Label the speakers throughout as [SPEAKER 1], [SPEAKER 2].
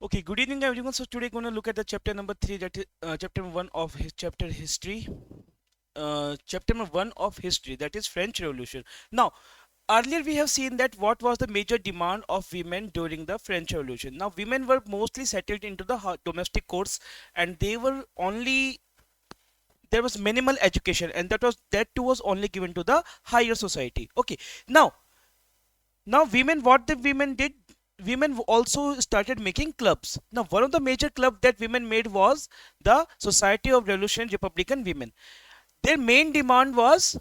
[SPEAKER 1] Okay, good evening everyone. So today we're going to look at the chapter number 3, that is chapter number 1 of his chapter history. Chapter number 1 of history, that is French Revolution. Now, earlier we have seen that what was the major demand of women during the French Revolution. Now, women were mostly settled into the domestic courts, and they were only there was minimal education, and that too was only given to the higher society. Okay, now women, what the women did, women also started making clubs. Now one of the major club that women made was the Society of Revolutionary Republican Women. Their main demand was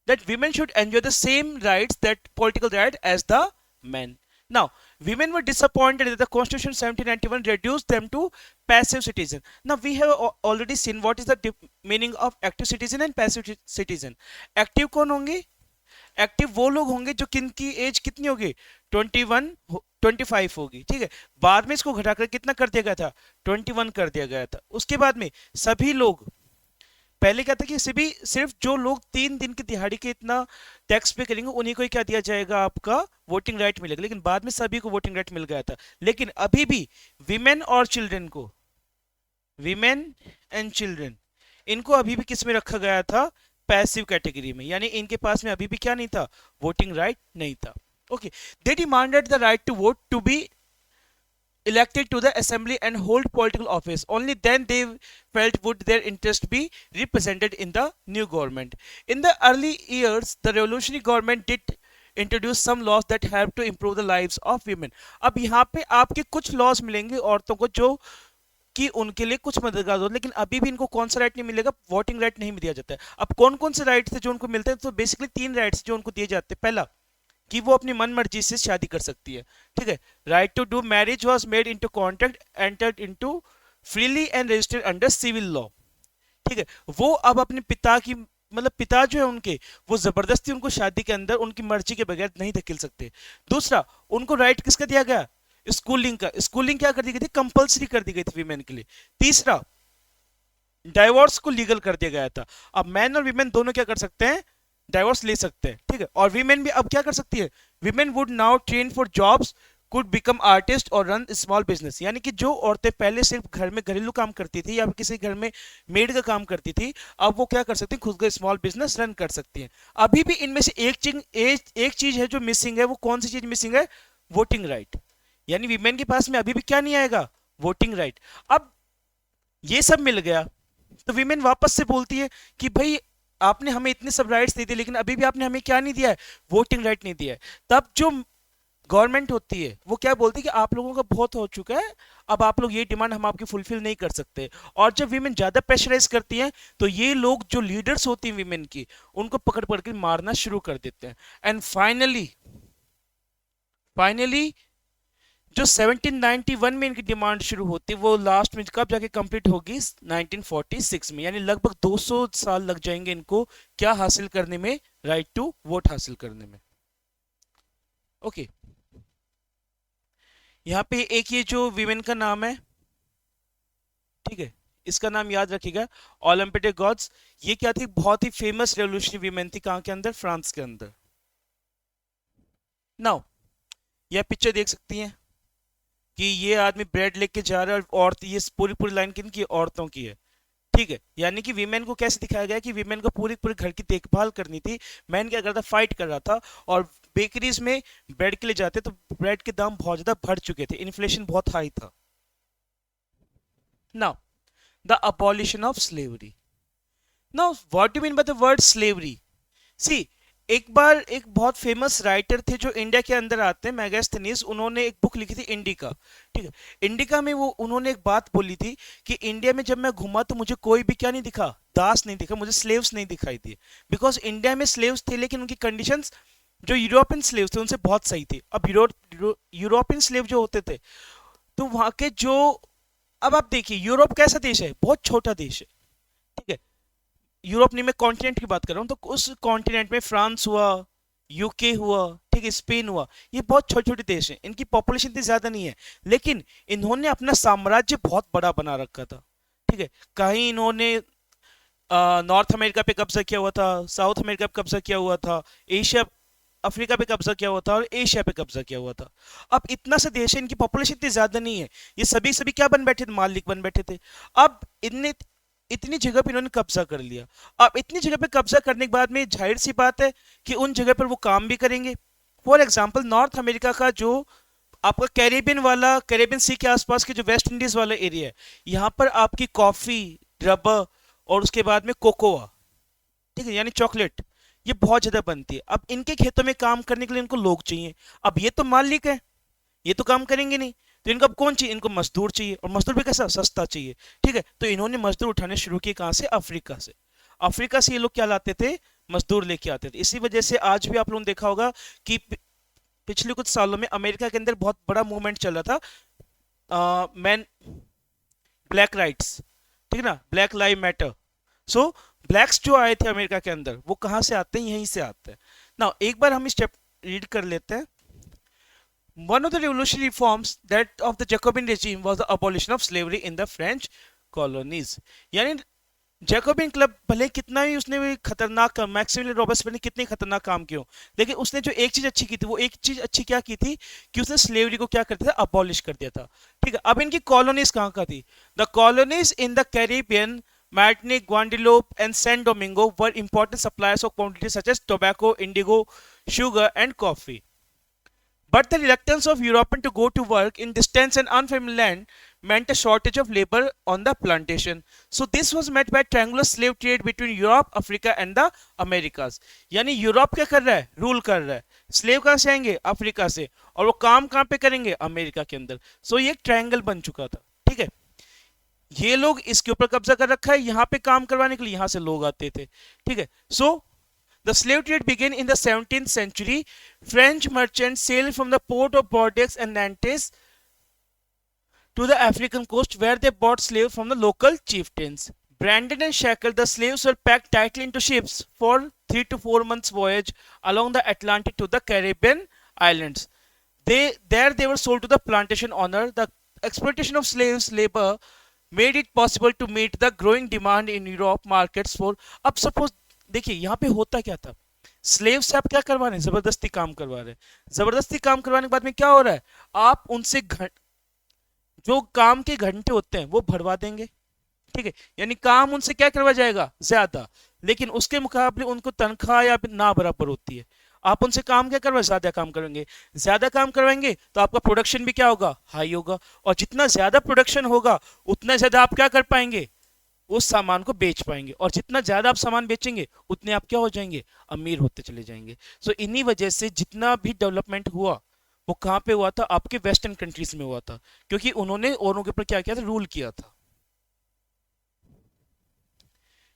[SPEAKER 1] that women should enjoy the same rights, that political right, as the men. Now women were disappointed that the constitution 1791 reduced them to passive citizen. Now we have already seen what is the meaning of active citizen and passive citizen. Active कौन होंगे? Active वो लोग होंगे जो किनकी as कितनी होगी? 21 25 होगी, ठीक है। बाद में इसको घटाकर कितना कर दिया गया था? 21 कर दिया गया था। उसके बाद में सभी लोग, पहले क्या था कि सभी सिर्फ जो लोग 3 दिन की दिहाड़ी के इतना टैक्स पे करेंगे उन्हीं को ही क्या दिया जाएगा? आपका वोटिंग राइट मिलेगा। लेकिन बाद में सभी को वोटिंग राइट मिल गया था। लेकिन अभी भी विमेन और चिल्ड्रन को, विमेन एंड चिल्ड्रन, इनको अभी भी किस में रखा गया था? पैसिव कैटेगरी में, यानी इनके पास में अभी भी क्या नहीं था? वोटिंग राइट नहीं था। Okay, they demanded the right to vote, to be elected to the assembly and hold political office. Only then they felt would their interest be represented in the new government. In the early years, the revolutionary government did introduce some laws that help to improve the lives of women. अब यहाँ पे आपके कुछ laws मिलेंगे औरतों को जो कि उनके लिए कुछ मददगार हो, लेकिन अभी भी इनको कौन सा राइट नहीं मिलेगा? वोटिंग राइट नहीं दिया जाता है। अब कौन कौन से राइट्स थे जो उनको मिलते हैं? तो बेसिकली 3 राइट्स जो उनको दिए जाते हैं। पहला, कि वो अपनी मन मर्जी से शादी कर सकती है, ठीक है। Right to do marriage was made into contract entered into freely and registered under civil law, ठीक है। वो अब अपने पिता की, मतलब पिता जो है उनके, वो जबरदस्ती उनको शादी के अंदर उनकी मर्जी के बगैर नहीं धकेल सकते। दूसरा, उनको राइट किसका दिया गया? स्कूलिंग का। स्कूलिंग क्या कर दी गई थी? कंपलसरी कर दी गई थी वीमेन के लिए। तीसरा, डाइवोर्स को लीगल कर दिया गया था। अब मैन और वीमेन दोनों क्या कर सकते हैं? डाइवोर्स ले सकते हैं, ठीक है। और वीमेन भी अब क्या कर सकती है? Women would now train for jobs, could become artist और रन स्मॉल बिजनेस। यानी कि जो औरतें पहले सिर्फ घर में घरेलू काम करती थी या किसी घर में मेड का काम करती थी, अब वो क्या कर सकती हैं? खुद का स्मॉल बिजनेस रन कर सकती हैं। अभी भी इनमें से एक चीज है जो मिसिंग है। वो कौन सी चीज मिसिंग है? Voting right. यानी वीमेन के पास में अभी भी क्या नहीं आएगा? Voting right. अब ये सब मिल गया तो वीमेन वापस से बोलती है कि भाई आपने हमें इतने सब राइट्स दे दिए, लेकिन अभी भी आपने हमें क्या नहीं दिया है? वोटिंग राइट नहीं दिया है। तब जो गवर्नमेंट होती है वो क्या बोलती है कि आप लोगों का बहुत हो चुका है, अब आप लोग ये डिमांड हम आपकी फुलफिल नहीं कर सकते। और जब वीमेन ज्यादा प्रेशराइज करती हैं तो ये लोग जो लीडर्स होती हैं वीमेन की, उनको पकड़ पकड़ के मारना शुरू कर देते हैं। एंड फाइनली फाइनली जो 1791 में इनकी डिमांड शुरू होती है वो लास्ट में कब जाके कंप्लीट होगी? 1946 में। यानी लगभग 200 साल लग जाएंगे इनको क्या हासिल करने में? राइट टू वोट हासिल करने में। ओके, यहाँ पे एक ये जो विमेन का नाम है, ठीक है, इसका नाम याद रखिएगा, ओलंपिक गॉड्स। ये क्या थी? बहुत ही फेमस रेवोल्यूशनरी विमेन थी। कहाँ के अंदर? फ्रांस के अंदर। नाउ यह पिक्चर देख सकती हैं कि ये आदमी ब्रेड लेके जा रहा है और औरत, ये पूरी पूरी लाइन किनकी? औरतों की है, ठीक है। यानी कि वीमेन को कैसे दिखाया गया कि वीमेन को पूरी पूरी घर की देखभाल करनी थी। मैन क्या करता? फाइट कर रहा था। और बेकरीज में ब्रेड के लिए जाते तो ब्रेड के दाम बहुत ज्यादा बढ़ चुके थे, इन्फ्लेशन बहुत हाई था। Now the abolition of slavery. Now what do mean by the word slavery? See, एक बार एक बहुत फेमस राइटर थे जो इंडिया के अंदर आते हैं, मैगस्थनीज। उन्होंने एक बुक लिखी थी इंडिका, ठीक है। इंडिका में वो उन्होंने एक बात बोली थी कि इंडिया में जब मैं घूमा तो मुझे कोई भी क्या नहीं दिखा? दास नहीं दिखा, मुझे स्लेव्स नहीं दिखाई दिए। बिकॉज इंडिया में स्लेव्स थे लेकिन उनकी कंडीशंस जो यूरोपियन स्लेव्स थे उनसे बहुत सही थी। अब यूरोपियन स्लेव जो होते थे तो वहां के जो, अब आप देखिए यूरोप कैसा देश है? बहुत छोटा देश है, ठीक है। यूरोप नहीं, मैं कॉन्टिनेंट की बात कर रहा हूँ। तो उस कॉन्टिनेंट में फ्रांस हुआ, यूके हुआ, ठीक है, स्पेन हुआ, ये बहुत छोटे छोटे देश हैं। इनकी पॉपुलेशन इतनी ज्यादा नहीं है, लेकिन इन्होंने अपना साम्राज्य बहुत बड़ा बना रखा था, ठीक है। कहीं इन्होंने नॉर्थ अमेरिका पे कब्जा किया हुआ था, साउथ अमेरिका पे कब्जा किया हुआ था, एशिया अफ्रीका पे कब्जा किया हुआ था और एशिया पे कब्जा किया हुआ था। अब इतना सा देश है, इनकी पॉपुलेशन इतनी ज्यादा नहीं है, ये सभी सभी क्या बन बैठे थे, मालिक बन बैठे थे। अब इतने इतनी जगह पे इन्होंने कब्जा कर लिया। अब इतनी जगह पे कब्जा करने के बाद में जाहिर सी बात है कि उन जगह पर वो काम भी करेंगे। फॉर एग्जाम्पल नॉर्थ अमेरिका का जो आपका कैरेबियन वाला, कैरेबियन सी के आसपास के जो वेस्ट इंडीज वाला एरिया है, यहाँ पर आपकी कॉफी, रबर और उसके बाद में कोकोआ, ठीक है, यानी चॉकलेट, ये बहुत ज्यादा बनती है। अब इनके खेतों में काम करने के लिए इनको लोग चाहिए। अब ये तो मालिक है, ये तो काम करेंगे नहीं, तो इनको अब कौन चाहिए, इनको मजदूर चाहिए, और मजदूर भी कैसा, सस्ता चाहिए। ठीक है, तो इन्होंने मजदूर उठाने शुरू किए, कहाँ से, अफ्रीका से। अफ्रीका से ये लोग क्या लाते थे, मजदूर लेके आते थे। इसी वजह से आज भी आप लोगों ने देखा होगा कि पिछले कुछ सालों में अमेरिका के अंदर बहुत बड़ा मूवमेंट चल रहा था, मैन ब्लैक राइट्स, ठीक है ना, ब्लैक लाइव मैटर। सो ब्लैक्स जो आए थे अमेरिका के अंदर, वो कहाँ से आते हैं, यहीं से आते हैं ना। एक बार हम स्टेप रीड कर लेते हैं। One of the revolutionary reforms that of the Jacobin regime was the abolition of slavery in the French colonies। यानी जैकोबिन क्लब भले कितना ही उसने भी खतरनाक काम, मैक्सिमिलियन रॉबर्टसन ने कितने खतरनाक काम किए, लेकिन उसने जो एक चीज अच्छी की थी, वो एक चीज अच्छी क्या की थी कि उसने स्लेवरी को क्या कर दिया था, अबॉलिश कर दिया था। ठीक है, अब इनकी कॉलोनीज कहाँ का थी, the colonies in the Caribbean, Martinique, Guadeloupe, and San Domingo were important suppliers of commodities such as tobacco, indigo, sugar, and coffee. But the reluctance of Europeans to go to work in distant and unfamiliar land meant a shortage of labor on the plantation. So this was met by triangular slave trade between Europe, Africa and the Americas। यानी Europe क्या कर रहा है, rule कर रहा है, slave कहाँ से आएंगे, अफ्रीका से, और वो काम कहाँ पे करेंगे, अमेरिका के अंदर। सो ये एक ट्रायंगल बन चुका था। ठीक है, ये लोग इसके ऊपर कब्जा कर रखा है, यहाँ पे काम करवाने के लिए यहाँ से लोग आते थे। ठीक है, सो the slave trade began in the 17th century. French merchants sailed from the port of Bordeaux and Nantes to the African coast, where they bought slaves from the local chieftains. Branded and shackled, the slaves were packed tightly into ships for 3 to 4 months voyage along the Atlantic to the Caribbean islands. There they were sold to the plantation owner. The exploitation of slaves labor made it possible to meet the growing demand in Europe markets for। अब suppose देखिए यहाँ पे होता क्या था, slave से आप क्या करवा रहे हैं, जबरदस्ती काम करवा रहे हैं। जबरदस्ती काम करवाने के बाद में क्या हो रहा है, आप उनसे जो काम के घंटे होते हैं वो भरवा देंगे। ठीक है, यानी काम उनसे क्या करवा जाएगा, ज्यादा, लेकिन उसके मुकाबले उनको तनख्वाह या ना बराबर होती है। आप उनसे काम क्या करवाए, ज्यादा काम करेंगे, ज्यादा काम करवाएंगे तो आपका प्रोडक्शन भी क्या होगा, हाई होगा, और जितना ज्यादा प्रोडक्शन होगा उतना ज्यादा आप क्या कर पाएंगे, उस सामान को बेच पाएंगे, और जितना ज्यादा आप सामान बेचेंगे उतने आप क्या हो जाएंगे, अमीर होते चले जाएंगे। सो इन्हीं वजह से जितना भी डेवलपमेंट हुआ वो कहाँ पे हुआ था, आपके वेस्टर्न कंट्रीज में हुआ था, क्योंकि उन्होंने औरों के ऊपर क्या किया था, रूल किया था।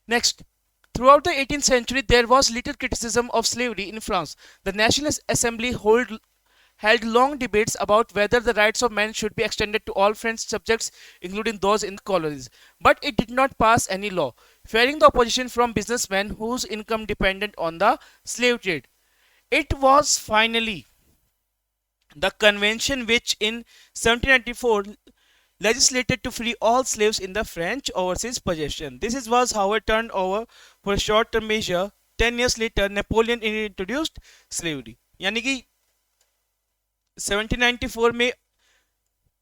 [SPEAKER 1] Next, throughout the 18th century there was little criticism of slavery in France. The National Assembly held long debates about whether the rights of men should be extended to all French subjects, including those in the colonies. But it did not pass any law, fearing the opposition from businessmen whose income depended on the slave trade. It was finally the convention which in 1794 legislated to free all slaves in the French overseas possession. This was however turned over for a short-term measure. 10 years later, Napoleon introduced slavery. यानी कि 1794 में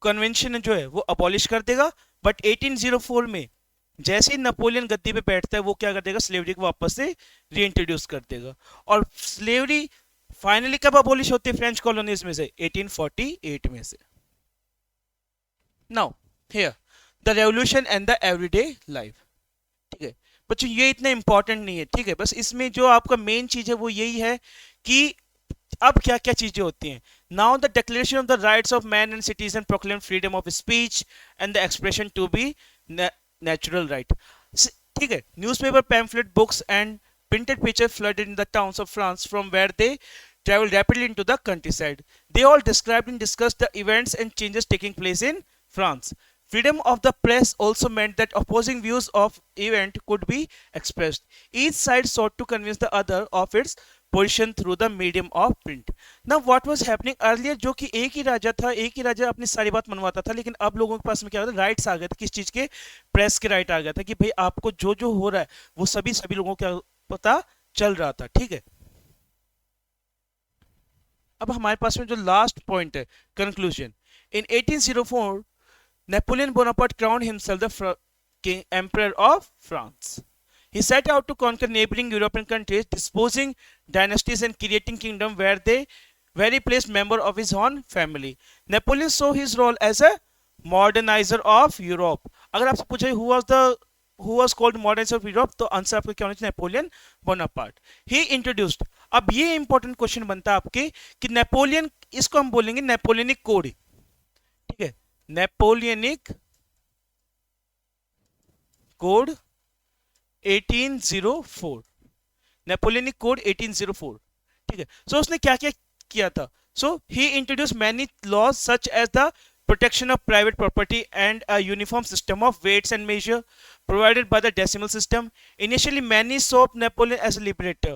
[SPEAKER 1] convention जो है वो abolish कर देगा, but 1804 में जैसे ही नेपोलियन गद्दी पे बैठता है वो क्या कर देगा, स्लेवरी को वापस से रीइंट्रोड्यूस कर देगा। और स्लेवरी फाइनली कब अबॉलिश होती है फ्रेंच कॉलोनीज में से, 1848 में से। Now here the revolution and the everyday life. ठीक है बच्चों, ये इतना इंपॉर्टेंट नहीं है। ठीक है, बस इसमें जो आपका मेन चीज है वो यही है कि अब क्या क्या चीजें होती हैं। Now the declaration of the rights of man and citizen proclaim freedom of speech and the expression to be natural right. ठीक है, newspaper, pamphlet, books and printed picture flooded in the towns of France, from where they traveled rapidly into the countryside. They all described and discussed the events and changes taking place in France. Freedom of the press also meant that opposing views of event could be expressed. Each side sought to convince the other of its position through the medium of print. Now what was happening earlier, जो कि एक ही राजा था, एक ही राजा अपनी सारी बात मनवाता था, लेकिन अब लोगों के पास में क्या होता है, राइट्स आ गए थे। किस चीज के, प्रेस के राइट आ गया था कि भाई आपको जो जो हो रहा है वो सभी सभी लोगों को पता चल रहा था। ठीक है, अब हमारे पास में जो लास्ट पॉइंट है, conclusion. In 1804 Napoleon Bonaparte crowned himself the king emperor of France. He set out to conquer neighboring European countries, disposing dynasties and creating kingdoms where he placed members of his own family. Napoleon saw his role as a modernizer of Europe. अगर आपसे पूछे who was called modernizer of Europe, तो answer आपका क्या होना चाहिए? Napoleon Bonaparte. He introduced. अब ये इंपॉर्टेंट क्वेश्चन बनता है आपके कि नेपोलियन, इसको हम बोलेंगे नेपोलियनिक कोड, ठीक है, नेपोलियनिक कोड 1804, नेपोलियनिक कोड 1804, ठीक है. सो उसने क्या क्या किया था? So he introduce many laws such as the protection of private property and a uniform system of weights and measure provided by the decimal system. Initially, many saw Napoleon as a liberator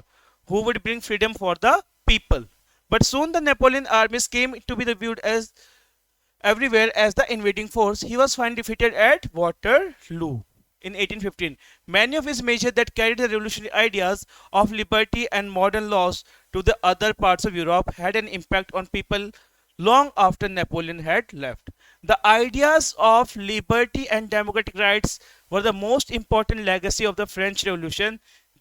[SPEAKER 1] who would bring freedom for the people. But soon the Napoleon armies came to be viewed as everywhere as the invading force. He was finally defeated at Waterloo in 1815. Many of his measures that carried the revolutionary ideas of liberty and modern laws to the other parts of Europe had an impact on people long after Napoleon had left. The ideas of liberty and democratic rights were the most important legacy of the French Revolution.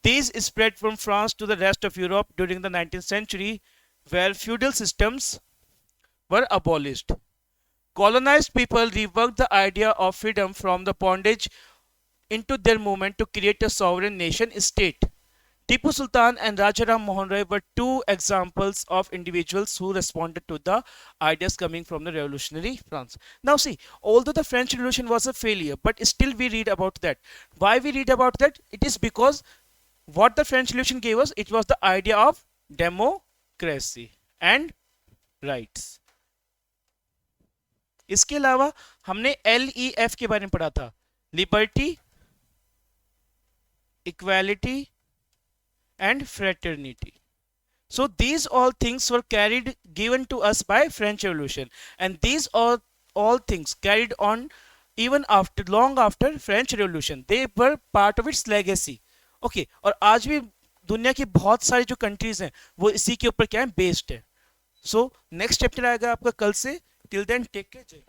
[SPEAKER 1] These spread from France to the rest of Europe during the 19th century, where feudal systems were abolished. Colonized people reworked the idea of freedom from the bondage into their movement to create a sovereign nation state. Tipu Sultan and Rajaram Mohan Roy were two examples of individuals who responded to the ideas coming from the revolutionary France. Now see, although the French Revolution was a failure, but still we read about that. Why we read about that? It is because what the French Revolution gave us, it was the idea of democracy and rights. इसके अलावा हमने LEF के बारे में पढ़ा था, liberty, equality and fraternity. So these all things were given to us by French Revolution, and these all things carried on even long after French Revolution. They were part of its legacy. Okay, और आज भी दुनिया की बहुत सारी जो countries हैं वो इसी के ऊपर क्या है, बेस्ड है. सो नेक्स्ट चैप्टर आएगा आपका कल से. Till then take care.